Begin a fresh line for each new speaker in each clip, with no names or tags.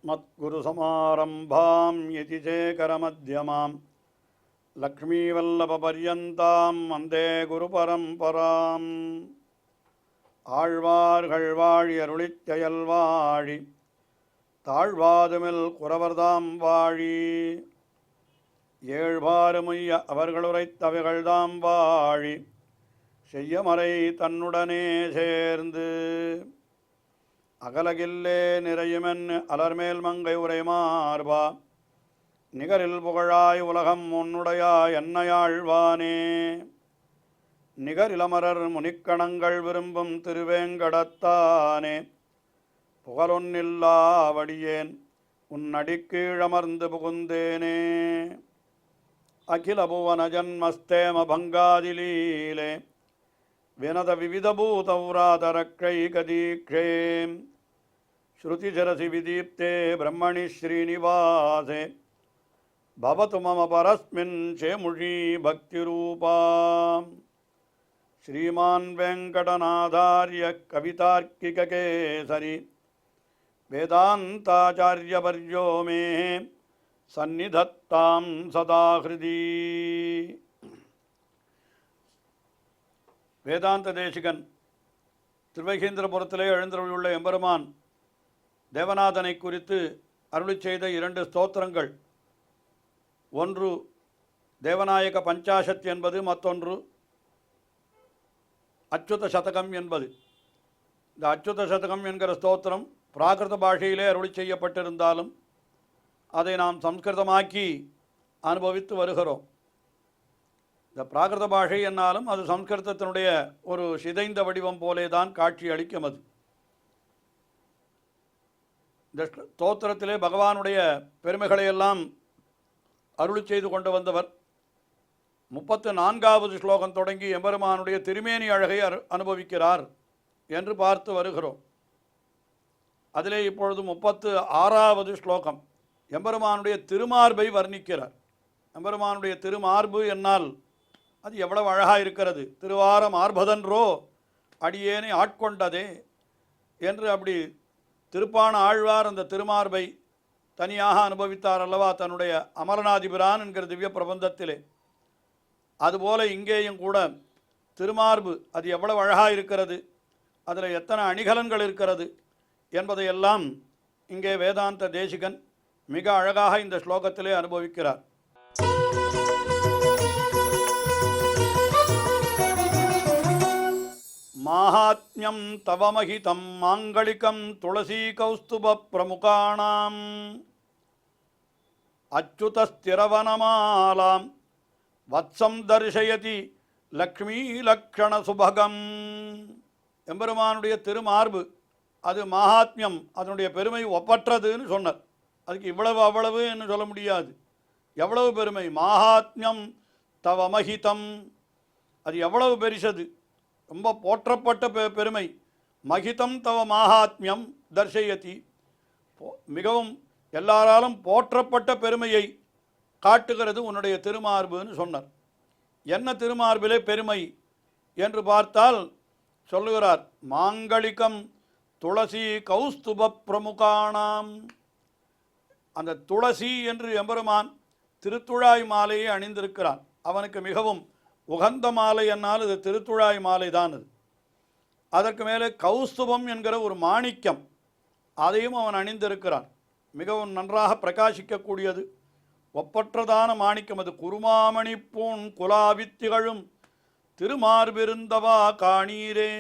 अस्मत्गुरुसमारम्भां यतिशेखरमध्यमां लक्ष्मीवल्लभपर्यन्तां वन्दे गुरुपरम्पराम् ஆழ்வார்கள் வாழி அருளிச் செயல்வாழி தாழ்வாதுமில் குறவர்தாம் வாழி ஏழ்வாறுமுய்ய அவர்களுரைத்தவைகள்தாம் வாழி செய்யமறை தன்னுடனே சேர்ந்து அகலகில்லே நிறையுமென் அலர்மேல் மங்கை உரை மார்பா நிகரில் புகழாய் உலகம் உன்னுடையாய் என்னையாழ்வானே நிகரிலமரர் முனிக்கணங்கள் விரும்பும் திருவேங்கடத்தானே புகழொன்னில்லாவடியேன் உன்னடிக்கீழமர்ந்து புகுந்தேனே அகில புவன ஜன்மஸ்தேம பங்காதிலீலே வினத விவிதபூதௌராதரக்ஷைகதீக்ஷே ஸ்ருதிசரசி விதீப்தே பிரம்மணி ஸ்ரீனிவாசே பவது மம பரஸ்மின் சேமுஷி பக்திரூபா श्रीमान् वेङ्कटनाथार्य कवितार्किककेसरी वेदान्ताचार्यवर्यो मे सन्निधत्तां सदा हृदि வேதாந்த தேசிகன் திருவகீந்திரபுரத்திலே எழுந்தருளியுள்ள எம்பெருமான் தேவநாதனை குறித்து அருளிச் செய்த 2 ஸ்தோத்திரங்கள், ஒன்று தேவநாயக பஞ்சாஷத் என்பது, மற்றொன்று அச்சுத சதகம் என்பது. இந்த அச்சுத சதகம் என்கிற ஸ்தோத்திரம் பிராகிருத பாஷையிலே அருளி செய்யப்பட்டிருந்தாலும் அதை நாம் சம்ஸ்கிருதமாக்கி அனுபவித்து வருகிறோம். இந்த பிராகிருத பாஷை என்னாலும் அது சம்ஸ்கிருதத்தினுடைய ஒரு சிதைந்த வடிவம் போலே தான் காட்சி அளிக்கும். அது இந்த ஸ்தோத்திரத்திலே பகவானுடைய பெருமைகளையெல்லாம் அருளி செய்து கொண்டு வந்தவர் 34வது ஸ்லோகம் தொடங்கி எம்பெருமானுடைய திருமேனி அழகை அனுபவிக்கிறார் என்று பார்த்து வருகிறோம். அதிலே இப்பொழுது 36வது ஸ்லோகம் எம்பெருமானுடைய திருமார்பை வர்ணிக்கிறார். எம்பெருமானுடைய திருமார்பு என்னால் அது எவ்வளவு அழகாக இருக்கிறது. திருவார மார்பதன்றோ அடியேனை ஆட்கொண்டதே என்று அப்படி திருப்பான ஆழ்வார் அந்த திருமார்பை தனியாக அனுபவித்தார் அல்லவா தன்னுடைய அமரநாதிபிரான் என்கிற திவ்ய பிரபந்தத்திலே. அதுபோல இங்கேயும் கூட திருமார்பு அது எவ்வளவு அழகாக இருக்கிறது, அதில் எத்தனை அணிகலன்கள் இருக்கிறது என்பதையெல்லாம் இங்கே வேதாந்த தேசிகன் மிக அழகாக இந்த ஸ்லோகத்திலே அனுபவிக்கிறார். மாஹாத்மியம் தவமஹிதம் மாங்கலிகம் துளசி கௌஸ்துப பிரமுகாணாம் அச்சுதஸ்திரவனமாலாம் வத்சம் தர்ஷயதி லக்ஷ்மீ லக்ஷண சுபகம். எம்பெருமானுடைய திருமார்பு அது மகாத்மியம், அதனுடைய பெருமை ஒப்பற்றதுன்னு சொன்னார். அதுக்கு இவ்வளவு அவ்வளவு என்று சொல்ல முடியாது. எவ்வளவு பெருமை! மகாத்மியம் தவமஹிதம், அது எவ்வளவு பெரிசது, ரொம்ப போற்றப்பட்ட பெருமை. மகிதம் தவ மகாத்மியம் தர்ஷயதி, மிகவும் எல்லாராலும் போற்றப்பட்ட பெருமையை காட்டுகிறது உன்னுடைய திருமார்புன்னு சொன்னார். என்ன திருமார்பிலே பெருமை என்று பார்த்தால் சொல்லுகிறார், மாங்கலிகம் துளசி கௌஸ்துப பிரமுகாணாம். அந்த துளசி என்று எம்பெருமான் திருத்துழாய் மாலையை அணிந்திருக்கிறான். அவனுக்கு மிகவும் உகந்த மாலை என்னால் இது திருத்துழாய் மாலை தான். அது அதற்கு மேலே கௌஸ்துபம் என்கிற ஒரு மாணிக்கம், அதையும் அவன் அணிந்திருக்கிறான். மிகவும் நன்றாக பிரகாசிக்கக்கூடியது, ஒப்பற்றதான மாணிக்கம். அது குருமாமணி பூண் குலாவித்திகளும் திருமார்பிருந்தவா காணீரே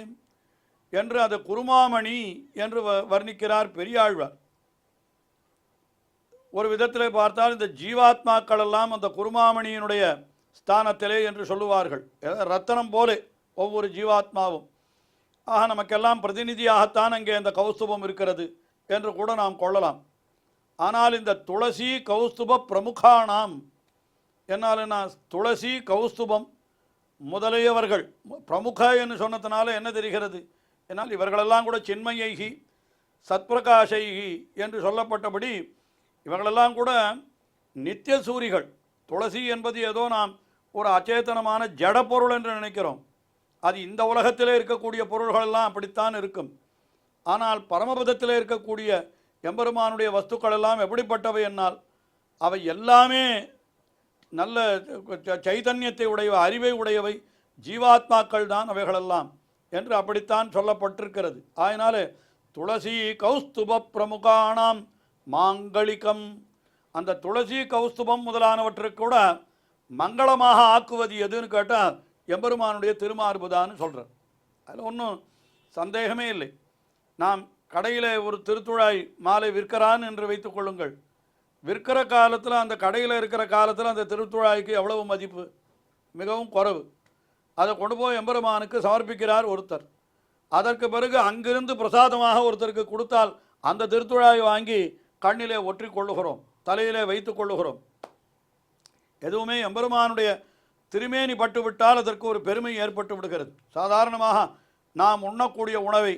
என்று அது குருமாமணி என்று வர்ணிக்கிறார் பெரியாழ்வார். ஒரு விதத்திலே பார்த்தால் இந்த ஜீவாத்மாக்கள் எல்லாம் அந்த குருமாமணியினுடைய ஸ்தானத்திலே என்று சொல்லுவார்கள். ரத்தனம் போலே ஒவ்வொரு ஜீவாத்மாவும். ஆக நமக்கெல்லாம் பிரதிநிதியாகத்தான் அங்கே அந்த கௌஸ்துபம் இருக்கிறது என்று கூட நாம் கொள்ளலாம். ஆனால் இந்த துளசி கௌஸ்துப பிரமுகானாம் என்னால் துளசி கௌஸ்துபம் முதலியவர்கள் பிரமுக என்று சொன்னதுனால என்ன தெரிகிறது என்னால் இவர்களெல்லாம் கூட சின்மயைகி சத்பிரகாஷைகி என்று சொல்லப்பட்டபடி இவர்களெல்லாம் கூட நித்திய சூரிகள். துளசி என்பது ஏதோ நாம் ஒரு அச்சேதனமான ஜட பொருள் என்று நினைக்கிறோம். அது இந்த உலகத்திலே இருக்கக்கூடிய பொருள்களெல்லாம் அப்படித்தான் இருக்கும். ஆனால் பரமபதத்தில் இருக்கக்கூடிய எம்பெருமானுடைய வஸ்துக்கள் எல்லாம் எப்படிப்பட்டவை என்னால் அவை எல்லாமே நல்ல சைதன்யத்தை உடையவை, அறிவை உடையவை, ஜீவாத்மாக்கள் தான் அவைகளெல்லாம் என்று அப்படித்தான் சொல்லப்பட்டிருக்கிறது. ஆயினாலே துளசி கௌஸ்துப பிரமுகானாம் மாங்கலிகம், அந்த துளசி கௌஸ்துபம் முதலானவற்றுக்கு கூட மங்களமாக ஆக்குவது எதுன்னு கேட்டால் எம்பெருமானுடைய திருமார்புதான்னு சொல்கிறார். அதில் ஒன்றும் சந்தேகமே இல்லை. நாம் கடையில் ஒரு திருத்துழாய் மாலை விற்கிறான் என்று வைத்துக் கொள்ளுங்கள். விற்கிற காலத்தில், அந்த கடையில் இருக்கிற காலத்தில் அந்த திருத்துழாய்க்கு எவ்வளவு மதிப்பு? மிகவும் குறைவு. அதை கொண்டு போய் எம்பெருமானுக்கு சமர்ப்பிக்கிறார் ஒருத்தர். அதற்கு பிறகு அங்கிருந்து பிரசாதமாக ஒருத்தருக்கு கொடுத்தால் அந்த திருத்துழாய் வாங்கி கண்ணிலே ஒற்றி கொள்ளுகிறோம், தலையிலே வைத்து கொள்ளுகிறோம். எதுவுமே எம்பெருமானுடைய திருமேனி பட்டுவிட்டால் அதற்கு ஒரு பெருமை ஏற்பட்டு விடுகிறது. சாதாரணமாக நாம் உண்ணக்கூடிய உணவை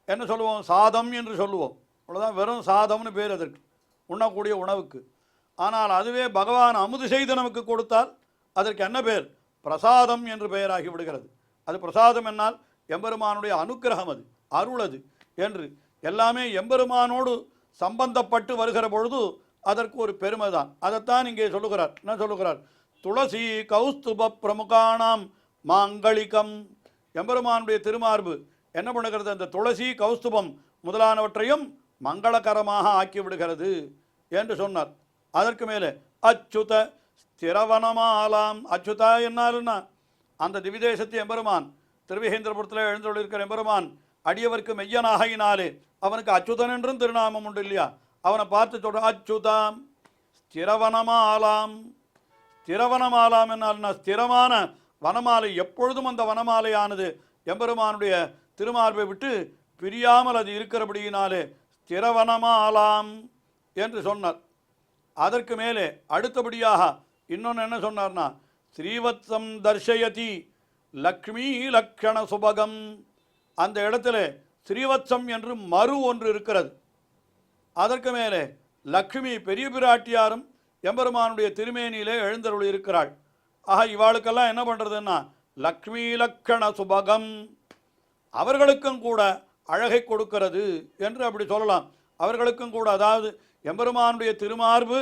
என்ன சொல்லுவோம்? சாதம் என்று சொல்லுவோம். அவ்வளோதான், வெறும் சாதம்னு பேர் அதற்கு, உண்ணக்கூடிய உணவுக்கு. ஆனால் அதுவே பகவான் அமுது செய்து நமக்கு கொடுத்தால் அதற்கு என்ன பேர்? பிரசாதம் என்று பெயராகி விடுகிறது. அது பிரசாதம் என்னால் எம்பெருமானுடைய அனுக்கிரகம், அது அருள், அது என்று எல்லாமே எம்பெருமானோடு சம்பந்தப்பட்டு வருகிற பொழுது அதற்கு ஒரு பெருமை தான். அதைத்தான் இங்கே சொல்லுகிறார். என்ன சொல்லுகிறார்? துளசி கௌஸ்துப பிரமுகானாம் மாங்கலிகம். எம்பெருமானுடைய திருமார்பு என்ன பண்ணுகிறது? அந்த துளசி கௌஸ்துபம் முதலானவற்றையும் மங்களகரமாக ஆக்கி விடுகிறது என்று சொன்னார். அதற்கு மேலே அச்சுத ஸ்திரவனமாலாம். அச்சுதா என்னாலுன்னா அந்த திவிதேசத்து எம்பெருமான் திருவிகேந்திரபுரத்தில் எழுந்துள்ளிருக்கிற எம்பெருமான் அடியவருக்கு மெய்யனாகினாலே அவனுக்கு அச்சுதன் என்றும் திருநாமம் உண்டு இல்லையா? அவனை பார்த்து சொல்ற அச்சுதாம் ஸ்திரவனமாலாம். ஸ்திரவனமாலாம் என்னால்னா ஸ்திரமான வனமாலை, எப்பொழுதும் அந்த வனமாலையானது எம்பெருமானுடைய திருமார்பை விட்டு பிரியாமல் அது இருக்கிறபடியினாலே ஸ்திரவனமாலாம் என்று சொன்னார். அதற்கு மேலே அடுத்தபடியாக இன்னொன்று என்ன சொன்னார்னா, ஸ்ரீவத்சம் தர்ஷயதி லக்ஷ்மி லக்ஷண சுபகம். அந்த இடத்துல ஸ்ரீவத்சம் என்று மறு ஒன்று இருக்கிறது. அதற்கு மேலே லக்ஷ்மி பெரிய பிராட்டியாரும் எம்பெருமானுடைய திருமேனியிலே எழுந்தருள் இருக்கிறாள். ஆக இவாளுக்கெல்லாம் என்ன பண்ணுறதுன்னா லக்ஷ்மி லக்ஷண சுபகம், அவர்களுக்கும் கூட அழகை கொடுக்கிறது என்று அப்படி சொல்லலாம். அவர்களுக்கும் கூட, அதாவது எம்பெருமானுடைய திருமார்பு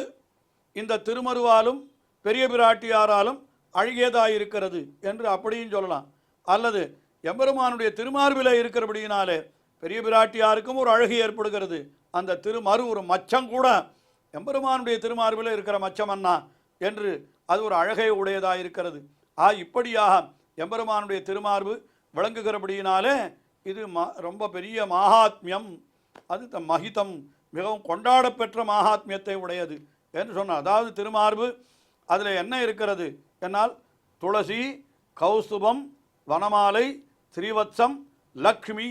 இந்த திருமருவாலும் பெரிய பிராட்டியாராலும் அழகியதாயிருக்கிறது என்று அப்படியும் சொல்லலாம். அல்லது எம்பெருமானுடைய திருமார்பில் இருக்கிறபடியினாலே பெரிய பிராட்டியாருக்கும் ஒரு அழகு ஏற்படுகிறது. அந்த திருமரு ஒரு மச்சம் கூட எம்பெருமானுடைய திருமார்பில் இருக்கிற மச்சமன்னா என்று அது ஒரு அழகை உடையதாக இருக்கிறது. இப்படியாக எம்பெருமானுடைய திருமார்பு விளங்குகிறபடியினாலே இது ரொம்ப பெரிய மகாத்மியம், அது மகிதம், மிகவும் கொண்டாடப்பெற்ற மகாத்மியத்தை உடையது என்று சொன்னார். அதாவது திருமார்பு அதில் என்ன இருக்கிறது என்னால் துளசி கௌஸ்துபம் வனமாலை ஸ்ரீவத்சம் லக்ஷ்மி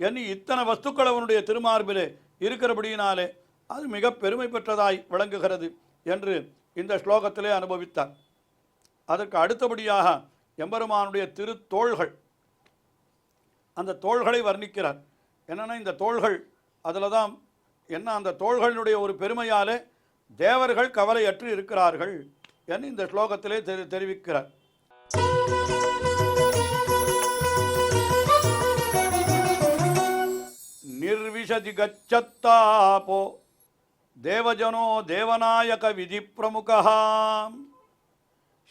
என்று இத்தனை வஸ்துக்கள் அவனுடைய திருமார்பிலே இருக்கிறபடியினாலே அது மிக பெருமை பெற்றதாய் விளங்குகிறது என்று இந்த ஸ்லோகத்திலே அனுபவித்தார். அதற்கு அடுத்தபடியாக எம்பெருமானுடைய திருத்தோள்கள், அந்த தோள்களை வர்ணிக்கிறார். என்னென்னா இந்த தோள்கள் அதில் தான் என்ன, அந்த தோள்களுடைய ஒரு பெருமையாலே தேவர்கள் கவலையற்று இருக்கிறார்கள் என்று இந்த ஸ்லோகத்திலே தெரிவிக்கிறார். நிர்விஷதி கச்சத்தாபோ தேவஜனோ தேவநாயக விதி பிரமுக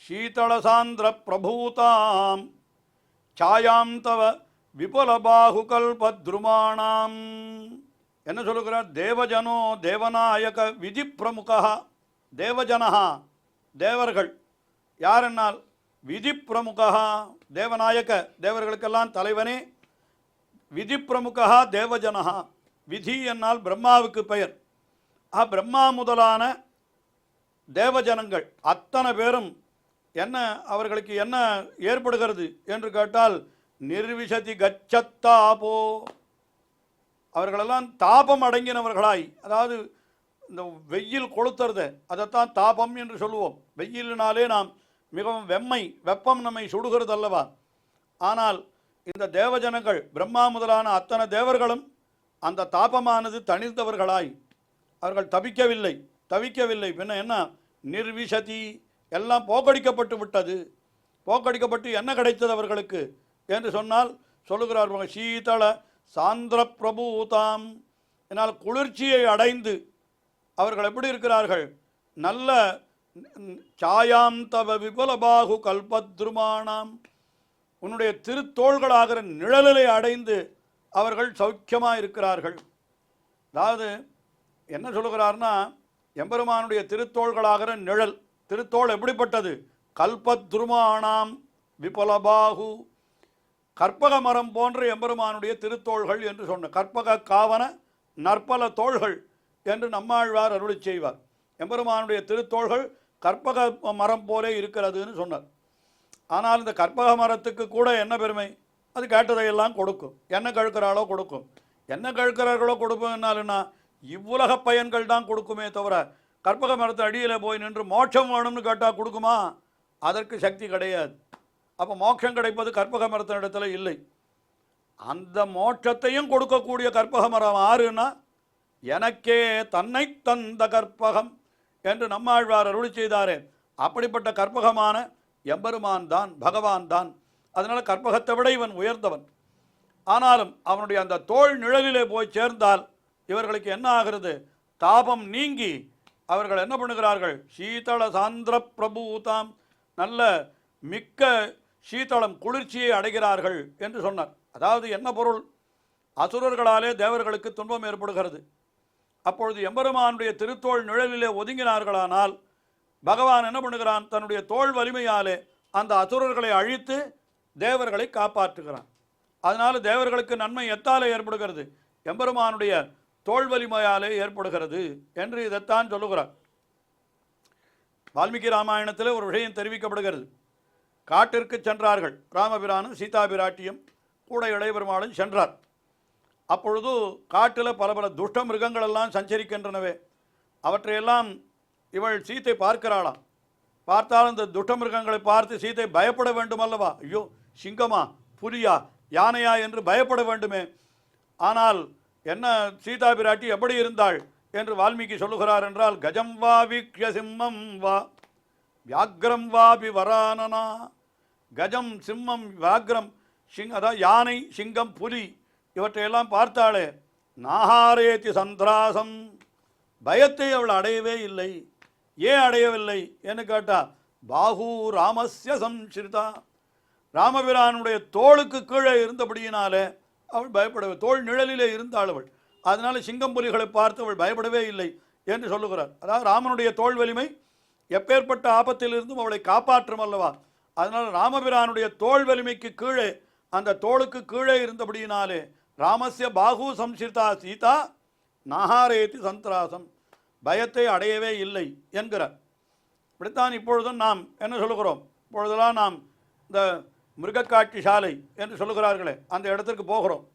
சீதளசாந்திர பிரபூதாம் சாயாம் தவ விபுல பாகுகல்பத்ருமாணாம். என்ன சொல்லுகிறார்? தேவஜனோ தேவநாயக விதி பிரமுக. தேவஜனஹா தேவர்கள், யாரென்னால் விதி பிரமுக தேவநாயக தேவர்களுக்கெல்லாம் தலைவனே, விதி பிரமுக தேவஜனஹா. விதி என்னால் பிரம்மாவுக்கு பெயர். பிரம்மா முதலான தேவஜனங்கள் அத்தனை பேரும் என்ன, அவர்களுக்கு என்ன ஏற்படுகிறது என்று கேட்டால் நிர்விஷதி கச்சத்தாபோ, அவர்களெல்லாம் தாபம் அடங்கினவர்களாய், அதாவது இந்த வெயில் கொளுத்துறது அதைத்தான் தாபம் என்று சொல்லுவோம். வெயிலினாலே நாம் மிகவும் வெப்பம் நம்மை சுடுகிறது அல்லவா? ஆனால் இந்த தேவஜனங்கள் பிரம்மா முதலான அத்தனை தேவர்களும் அந்த தாபமானது தணிந்தவர்களாய், அவர்கள் தவிக்கவில்லை. பின்ன என்ன? நிர்விஷதி, எல்லாம் போக்கடிக்கப்பட்டு விட்டது. போக்கடிக்கப்பட்டு என்ன கிடைத்தது அவர்களுக்கு என்று சொன்னால் சொல்லுகிறார்கள், சீதள சாந்திர பிரபூதாம். என்னால் குளிர்ச்சியை அடைந்து அவர்கள் எப்படி இருக்கிறார்கள்? நல்ல சாயாம் தவ விபலபாகு கல்பத்ருமானாம், உன்னுடைய திருத்தோள்களாகிற நிழலை அடைந்து அவர்கள் சௌக்கியமாக இருக்கிறார்கள். அதாவது என்ன சொல்லுகிறார்னா, எம்பெருமானுடைய திருத்தோள்களாகிற நிழல், திருத்தோள் எப்படிப்பட்டது? கல்பத்ருமானாம் விபலபாகு, கற்பக மரம் போன்ற எம்பெருமானுடைய திருத்தோள்கள் என்று சொன்ன, கற்பக காவன நற்பல தோள்கள் என்று நம்மாழ்வார் அருளி செய்வார். எம்பெருமானுடைய திருத்தோள்கள் கற்பக மரம் போலே இருக்கிறதுன்னு சொன்னார். ஆனால் இந்த கற்பக மரத்துக்கு கூட என்ன பெருமை? அது கேட்டதையெல்லாம் கொடுக்கும். என்ன கழுக்கிறாளோ கொடுக்கும். என்ன கழுக்கிறார்களோ கொடுப்பதுனாலுன்னா இவ்வுலக பயன்கள் தான் கொடுக்குமே தவிர, கற்பக மரத்து அடியில் போய் நின்று மோட்சம் வேணும்னு கேட்டால் கொடுக்குமா? அதற்கு சக்தி கிடையாது. அப்போ மோட்சம் கிடைப்பது கற்பக மரத்தின் இடத்துல இல்லை. அந்த மோட்சத்தையும் கொடுக்கக்கூடிய கற்பக மரம் ஆறுன்னா, எனக்கே தன்னை தந்த கற்பகம் என்று நம்மாழ்வார் அருளி செய்தாரே, அப்படிப்பட்ட கற்பகமான எம்பெருமான் தான், பகவான் தான். அதனால் கற்பகத்தை விட இவன் உயர்ந்தவன். ஆனாலும் அவனுடைய அந்த தோள் நிழலிலே போய் சேர்ந்தால் இவர்களுக்கு என்ன ஆகிறது? தாபம் நீங்கி அவர்கள் என்ன பண்ணுகிறார்கள்? சீதள சாந்திர பிரபூதாம், நல்ல மிக்க சீதளம் குளிர்ச்சியை அடைகிறார்கள் என்று சொன்னார். அதாவது என்ன பொருள்? அசுரர்களாலே தேவர்களுக்கு துன்பம் ஏற்படுகிறது. அப்பொழுது எம்பெருமானுடைய திருத்தோள் நிழலிலே ஒதுங்கினார்களானால் பகவான் என்ன பண்ணுகிறான்? தன்னுடைய தோள் வலிமையாலே அந்த அசுரர்களை அழித்து தேவர்களை காப்பாற்றுகிறான். அதனால் தேவர்களுக்கு நன்மை எத்தாலே ஏற்படுகிறது? எம்பெருமானுடைய தோள் வலிமையாலே ஏற்படுகிறது என்று இதைத்தான் சொல்லுகிறார். வால்மீகி ராமாயணத்தில் ஒரு விஷயம் தெரிவிக்கப்படுகிறது. காட்டிற்கு சென்றார்கள். ராமபிரானும் சீதா பிராட்டியும் கூட இளையபெருமாளும் சென்றார். அப்பொழுது காட்டில் பல பல துஷ்ட மிருகங்கள் எல்லாம் சஞ்சரிக்கின்றனவே. அவற்றையெல்லாம் இவள் சீத்தை பார்க்கிறாளாம். பார்த்தாலும் இந்த துஷ்ட மிருகங்களை பார்த்து சீத்தை பயப்பட வேண்டும் அல்லவா? ஐயோ, சிங்கமா, புலியா, யானையா என்று பயப்பட வேண்டுமே. ஆனால் என்ன சீதா பிராட்டி எப்படி இருந்தாள் என்று வால்மீகி சொல்லுகிறார் என்றால், கஜம் வா வீக்ய சிம்மம் வா வியாக்ரம் வாபி வரானனா. கஜம், சிம்மம், வியாக்ரம், அதாவது யானை, சிங்கம், புலி இவற்றையெல்லாம் பார்த்தாளே, நாகாரேதி சந்திராசம், பயத்தை அவள் அடையவே இல்லை. ஏன் அடையவில்லை என்று கேட்டால், பாகு ராமஸ்ய சம்ஸ்ரிதா, ராமபிரானுடைய தோளுக்கு கீழே இருந்தபடியினாலே அவள் பயப்படவே, தோள் நிழலிலே இருந்தாள் அவள். அதனால சிங்கம் புலிகளை பார்த்து அவள் பயப்படவே இல்லை என்று சொல்லுகிறார். அதாவது ராமனுடைய தோள் வலிமை எப்பேற்பட்ட ஆபத்திலிருந்தும் அவளை காப்பாற்றும் அல்லவா. அதனால் ராமபிரானுடைய தோள் வலிமைக்கு கீழே, அந்த தோளுக்கு கீழே இருந்தபடியினாலே ராமஸ்ய பாகு சம்ஸ்ரிதா சீதா நாகாரேதி சந்திராசம், பயத்தை அடையவே இல்லை என்கிறார். இப்படித்தான் இப்பொழுதும் நாம் என்ன சொல்லுகிறோம்? இப்பொழுதெல்லாம் நாம் இந்த மிருகக்காட்சி சாலை என்று சொல்லுகிறார்களே, அந்த இடத்திற்கு போகிறோம்.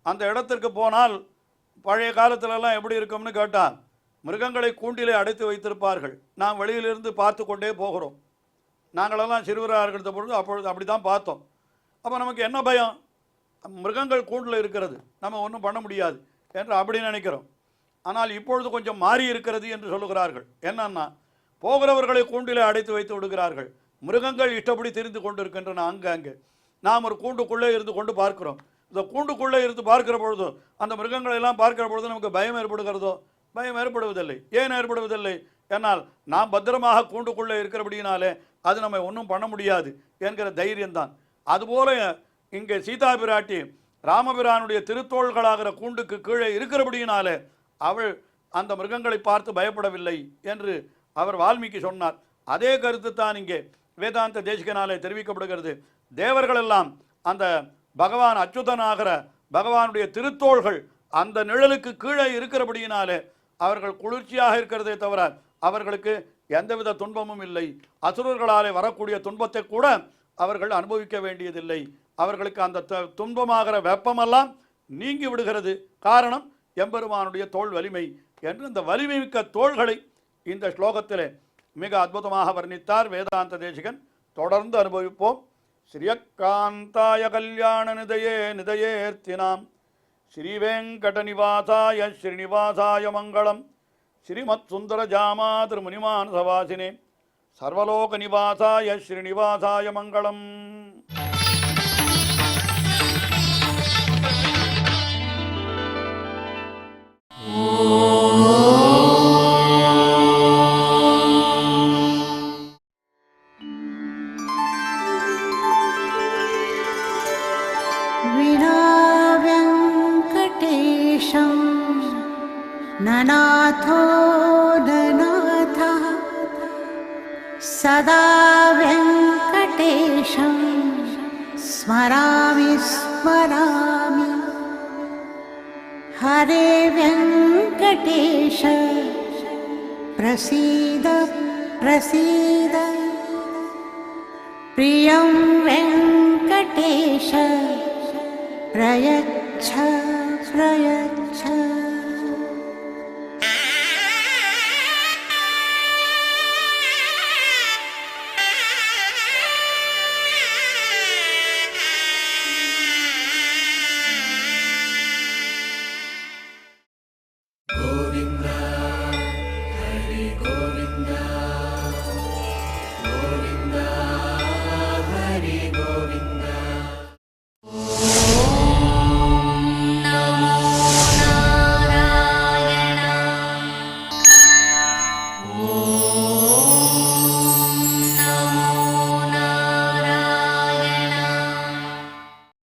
அந்த இடத்திற்கு போனால் பழைய காலத்திலெல்லாம் எப்படி இருக்கும்னு கேட்டால், மிருகங்களை கூண்டிலே அடைத்து வைத்திருப்பார்கள். நாம் வெளியிலிருந்து பார்த்து கொண்டே போகிறோம். நாங்களெல்லாம் சிறுவராக இருக்கிற பொழுது அப்பொழுது அப்படி தான் பார்த்தோம். அப்போ நமக்கு என்ன பயம்? மிருகங்கள் கூண்டில் இருக்கிறது, நம்ம ஒன்றும் பண்ண முடியாது என்று அப்படி நினைக்கிறோம். ஆனால் இப்பொழுது கொஞ்சம் மாறி இருக்கிறது என்று சொல்லுகிறார்கள். என்னன்னா, போகிறவர்களை கூண்டிலே அடைத்து வைத்து விடுகிறார்கள். மிருகங்கள் இஷ்டப்படி தெரிந்து கொண்டு இருக்கின்றன. அங்கே நாம் ஒரு கூண்டுக்குள்ளே இருந்து கொண்டு பார்க்கிறோம். இந்த கூண்டுக்குள்ளே இருந்து பார்க்கிற பொழுது, அந்த மிருகங்களை எல்லாம் பார்க்கிற பொழுது நமக்கு பயம் ஏற்படுகிறதோ? பயம் ஏற்படுவதில்லை. ஏன் ஏற்படுவதில்லை? என்னால் நாம் பத்திரமாக கூண்டுக்குள்ளே இருக்கிறபடினாலே அது நம்ம ஒன்றும் பண்ண முடியாது என்கிற தைரியம்தான். அதுபோல இங்கே சீதா பிராட்டி ராமபிரானுடைய திருத்தோள்களாகிற கூண்டுக்கு கீழே இருக்கிறபடியினாலே அவள் அந்த மிருகங்களை பார்த்து பயப்படவில்லை என்று அவர் வால்மீகி சொன்னார். அதே கருத்து தான் இங்கே வேதாந்த தேசிகனாலே தெரிவிக்கப்படுகிறது. தேவர்களெல்லாம் அந்த பகவான் அச்சுதனாகிற பகவானுடைய திருத்தோள்கள் அந்த நிழலுக்கு கீழே இருக்கிறபடியினாலே அவர்கள் குளிர்ச்சியாக இருக்கிறதே தவிர அவர்களுக்கு எந்தவித துன்பமும் இல்லை. அசுரர்களாலே வரக்கூடிய துன்பத்தை கூட அவர்கள் அனுபவிக்க வேண்டியதில்லை. அவர்களுக்கு அந்த துன்பமாகிற வெப்பமெல்லாம் நீங்கி விடுகிறது. காரணம் எம்பெருமானுடைய தோள் வலிமை என்று இந்த வலிமை மிக்க தோள்களை இந்த ஸ்லோகத்திலே மிக அற்புதமாக வர்ணித்தார் வேதாந்த தேசிகன். தொடர்ந்து அனுபவிப்போம். ஸ்ரீயக்காந்தாய கல்யாண நிதயே நிதயேர்த்தினாம் ஸ்ரீவேங்கட நிவாசாய ஸ்ரீனிவாசாய மங்களம். ஸ்ரீமத் சுந்தர ஜாமா திருமுனிமான் சவாசினே சர்வலோக நிவாசாய ஸ்ரீனிவாசாய மங்களம்.
विनाव्यङ्कटेशं ननाथो ननाथः सदा व्यङ्कटेशं स्मरामि स्मरामि। हरे व्यङ्कटेश प्रसीद प्रसीद। प्रियं वेङ्कटेश प्रयच्छ प्रयच्छ।